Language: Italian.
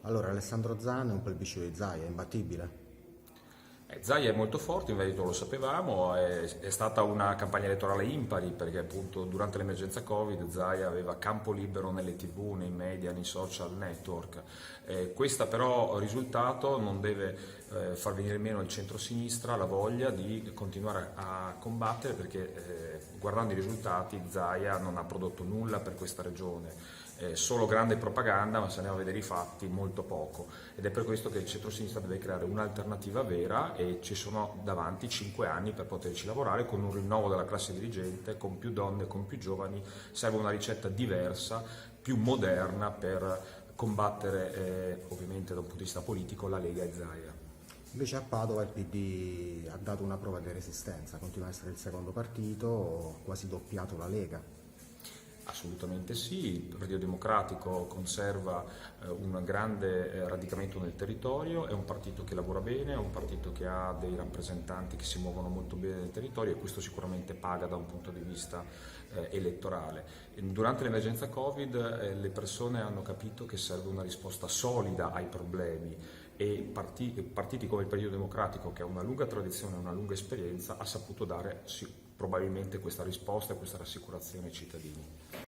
Allora, Alessandro Zan è un plebiscito di Zaia, è imbattibile. Zaia è molto forte, in Veneto lo sapevamo, è stata una campagna elettorale impari perché appunto durante l'emergenza Covid Zaia aveva campo libero nelle TV, nei media, nei social network. Questo però risultato non deve far venire meno il centro-sinistra la voglia di continuare a combattere perché guardando i risultati Zaia non ha prodotto nulla per questa regione. Solo grande propaganda, ma se andiamo a vedere i fatti, molto poco. Ed è per questo che il centro-sinistra deve creare un'alternativa vera e ci sono davanti 5 anni per poterci lavorare con un rinnovo della classe dirigente, con più donne, con più giovani. Serve una ricetta diversa, più moderna per combattere, ovviamente da un punto di vista politico, la Lega e Zaia. Invece a Padova il PD ha dato una prova di resistenza, continua a essere il secondo partito, quasi doppiato la Lega. Assolutamente sì, il Partito Democratico conserva un grande radicamento nel territorio, è un partito che lavora bene, è un partito che ha dei rappresentanti che si muovono molto bene nel territorio e questo sicuramente paga da un punto di vista elettorale. Durante l'emergenza Covid le persone hanno capito che serve una risposta solida ai problemi e partiti come il Partito Democratico, che ha una lunga tradizione e una lunga esperienza, ha saputo dare probabilmente questa risposta e questa rassicurazione ai cittadini.